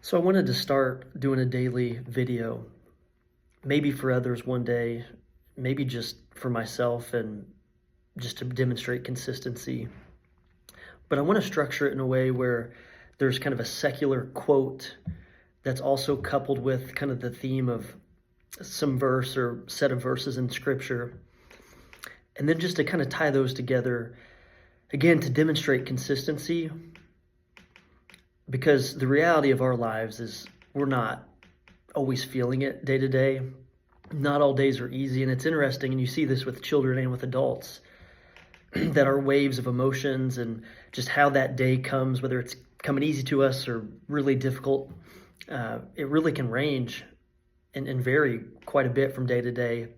So I wanted to start doing a daily video, maybe for others one day, maybe just for myself and just to demonstrate consistency. But I want to structure it in a way where there's kind of a secular quote that's also coupled with kind of the theme of some verse or set of verses in scripture. And then just to kind of tie those together, again, to demonstrate consistency, because the reality of our lives is we're not always feeling it day to day. Not all days are easy, and it's interesting, and you see this with children and with adults, that our waves of emotions and just how that day comes, whether it's coming easy to us or really difficult, it really can range and vary quite a bit from day to day.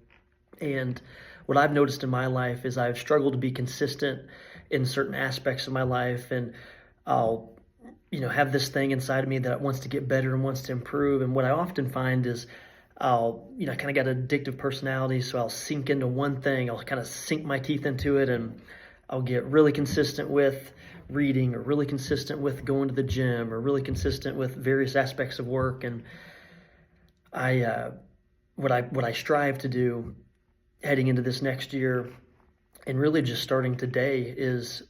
And what I've noticed in my life is I've struggled to be consistent in certain aspects of my life, and I'll have this thing inside of me that wants to get better and wants to improve. And what I often find is I'll, kind of got an addictive personality, so I'll sink into one thing. I'll kind of sink my teeth into it, and I'll get really consistent with reading, or really consistent with going to the gym, or really consistent with various aspects of work. And what I strive to do heading into this next year, and really just starting today, is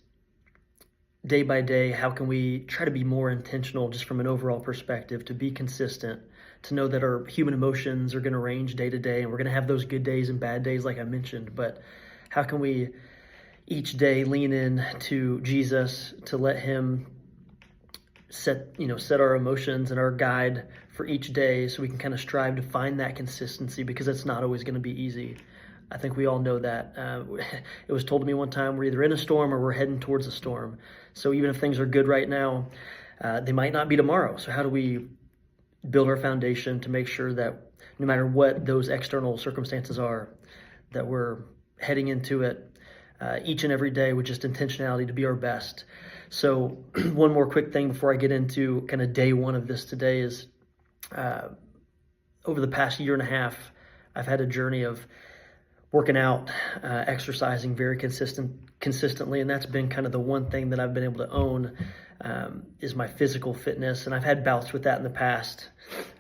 day by day, how can we try to be more intentional just from an overall perspective, to be consistent, to know that our human emotions are going to range day to day, and we're going to have those good days and bad days like I mentioned, but how can we each day lean in to Jesus, to let him set our emotions and our guide for each day, so we can kind of strive to find that consistency, because it's not always going to be easy. I think we all know that. It was told to me one time, we're either in a storm or we're heading towards a storm. So even if things are good right now, they might not be tomorrow. So how do we build our foundation to make sure that no matter what those external circumstances are, that we're heading into it each and every day with just intentionality to be our best? So one more quick thing before I get into kind of day one of this today is, over the past year and a half, I've had a journey of working out, exercising very consistently, and that's been kind of the one thing that I've been able to own, is my physical fitness. And I've had bouts with that in the past,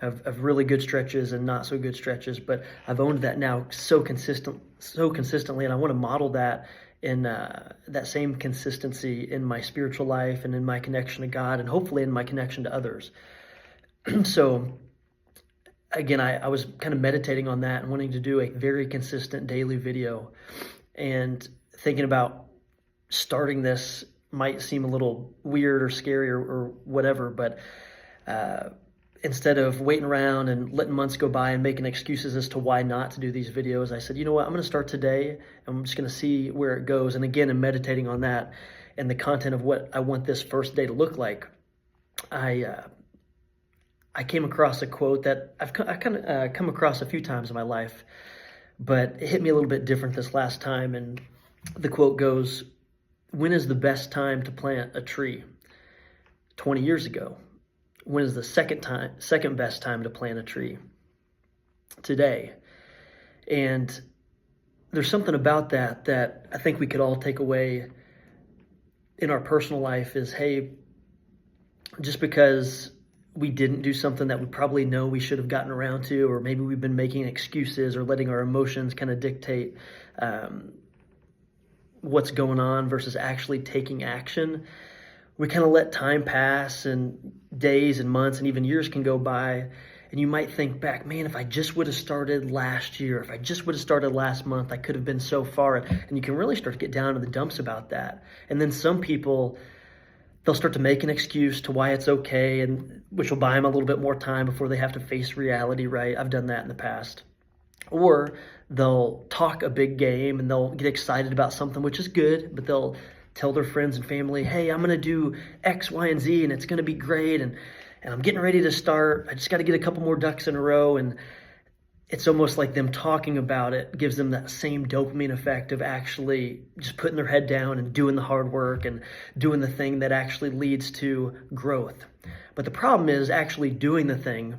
of really good stretches and not so good stretches, but I've owned that now so consistently, and I want to model that in that same consistency in my spiritual life and in my connection to God, and hopefully in my connection to others. So again, I was kind of meditating on that and wanting to do a very consistent daily video, and thinking about starting this might seem a little weird or scary or whatever, but instead of waiting around and letting months go by and making excuses as to why not to do these videos, I said, you know what, I'm going to start today, and I'm just going to see where it goes. And again, in meditating on that and the content of what I want this first day to look like, I came across a quote that I've kind of come across a few times in my life, but it hit me a little bit different this last time. And the quote goes, "When is the best time to plant a tree? 20 years ago. When is the second best time to plant a tree? Today." And there's something about that I think we could all take away in our personal life is, hey, just because we didn't do something that we probably know we should have gotten around to, or maybe we've been making excuses or letting our emotions kind of dictate what's going on versus actually taking action, we kind of let time pass, and days and months and even years can go by, and you might think back, man, if I just would have started last year, if I just would have started last month, I could have been so far. And you can really start to get down to the dumps about that. And then some people, they'll start to make an excuse to why it's okay, and which will buy them a little bit more time before they have to face reality, right? I've done that in the past. Or they'll talk a big game and they'll get excited about something, which is good, but they'll tell their friends and family, hey, I'm going to do X, Y, and Z, and it's going to be great, and I'm getting ready to start. I just got to get a couple more ducks in a row. And it's almost like them talking about it gives them that same dopamine effect of actually just putting their head down and doing the hard work and doing the thing that actually leads to growth. But the problem is actually doing the thing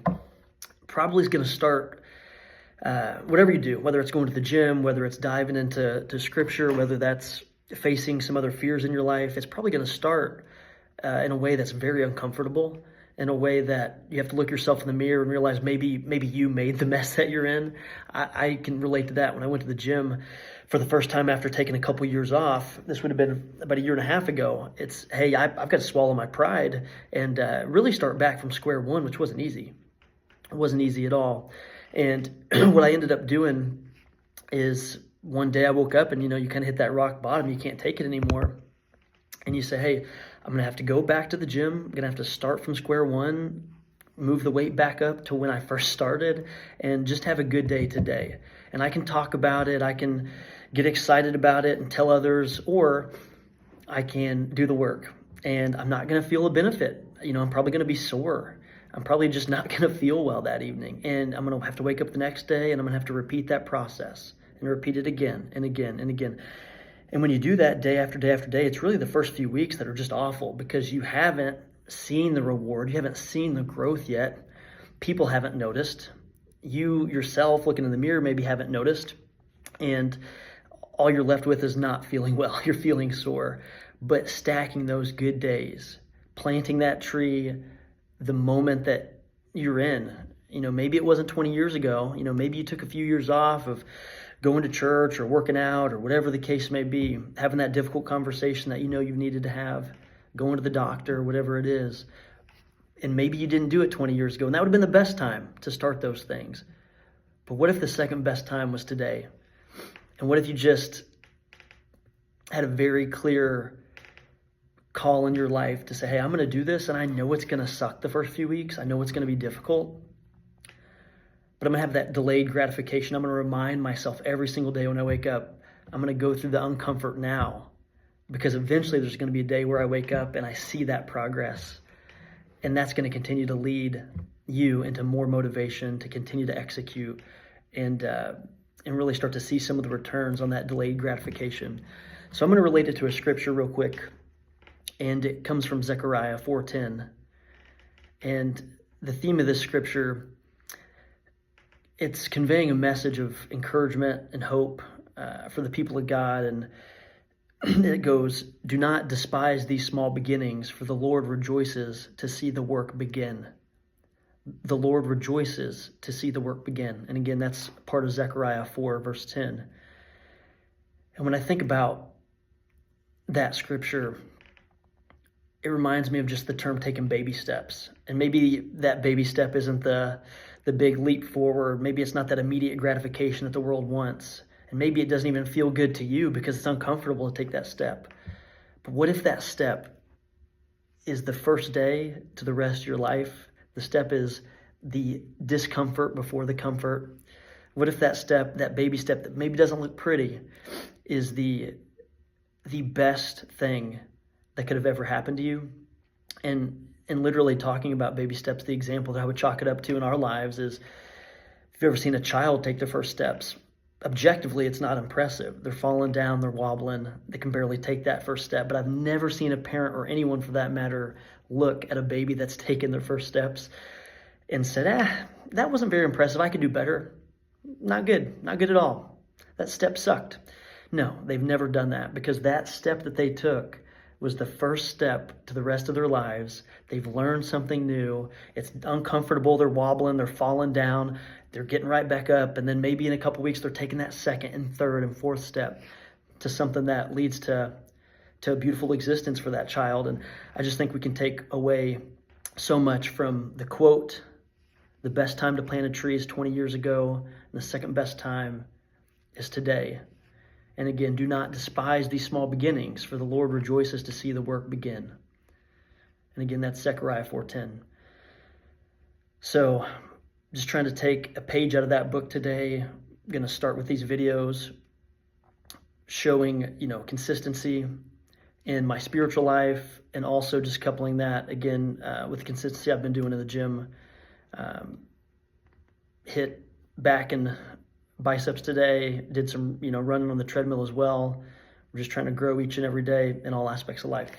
probably is going to start, whatever you do, whether it's going to the gym, whether it's diving into scripture, whether that's facing some other fears in your life, it's probably going to start in a way that's very uncomfortable, in a way that you have to look yourself in the mirror and realize maybe you made the mess that you're in. I can relate to that. When I went to the gym for the first time after taking a couple years off, this would have been about a year and a half ago. It's, hey, I've got to swallow my pride and really start back from square one, which wasn't easy. It wasn't easy at all. And what I ended up doing is one day I woke up and, you kind of hit that rock bottom. You can't take it anymore. And you say, hey, I'm going to have to go back to the gym. I'm going to have to start from square one, move the weight back up to when I first started, and just have a good day today. And I can talk about it. I can get excited about it and tell others, or I can do the work. And I'm not going to feel a benefit. I'm probably going to be sore. I'm probably just not going to feel well that evening. And I'm going to have to wake up the next day, and I'm going to have to repeat that process and repeat it again and again and again. And when you do that day after day after day, it's really the first few weeks that are just awful because you haven't seen the reward. You haven't seen the growth yet. People haven't noticed. You yourself, looking in the mirror, maybe haven't noticed. And all you're left with is not feeling well. You're feeling sore. But stacking those good days, planting that tree the moment that you're in. Maybe it wasn't 20 years ago. Maybe you took a few years off of going to church or working out or whatever the case may be, having that difficult conversation that you've needed to have, going to the doctor, whatever it is. And maybe you didn't do it 20 years ago, and that would have been the best time to start those things. But what if the second best time was today? And what if you just had a very clear call in your life to say, hey, I'm going to do this, and I know it's going to suck the first few weeks. I know it's going to be difficult. But I'm going to have that delayed gratification. I'm going to remind myself every single day when I wake up, I'm going to go through the uncomfort now. Because eventually there's going to be a day where I wake up and I see that progress. And that's going to continue to lead you into more motivation to continue to execute and really start to see some of the returns on that delayed gratification. So I'm going to relate it to a scripture real quick. And it comes from Zechariah 4:10. And the theme of this scripture, it's conveying a message of encouragement and hope for the people of God. And it goes, do not despise these small beginnings, for the Lord rejoices to see the work begin. The Lord rejoices to see the work begin. And again, that's part of Zechariah 4, verse 10. And when I think about that scripture, it reminds me of just the term taking baby steps. And maybe that baby step isn't the big leap forward. Maybe it's not that immediate gratification that the world wants. And maybe it doesn't even feel good to you because it's uncomfortable to take that step. But what if that step is the first day to the rest of your life? The step is the discomfort before the comfort. What if that step, that baby step that maybe doesn't look pretty, is the best thing that could have ever happened to you? And literally talking about baby steps, the example that I would chalk it up to in our lives is, if you've ever seen a child take their first steps, objectively, it's not impressive. They're falling down, they're wobbling, they can barely take that first step. But I've never seen a parent or anyone for that matter look at a baby that's taken their first steps and said, that wasn't very impressive. I could do better. Not good at all. That step sucked. No, they've never done that, because that step that they took was the first step to the rest of their lives. They've learned something new. It's uncomfortable. They're wobbling. They're falling down. They're getting right back up. And then maybe in a couple weeks, they're taking that second and third and fourth step to something that leads to a beautiful existence for that child. And I just think we can take away so much from the quote, the best time to plant a tree is 20 years ago, and the second best time is today. And again, do not despise these small beginnings, for the Lord rejoices to see the work begin. And again, that's Zechariah 4:10. So just trying to take a page out of that book today. I'm going to start with these videos showing, consistency in my spiritual life, and also just coupling that again with the consistency I've been doing in the gym. Hit back and biceps today, did some, running on the treadmill as well. We're just trying to grow each and every day in all aspects of life.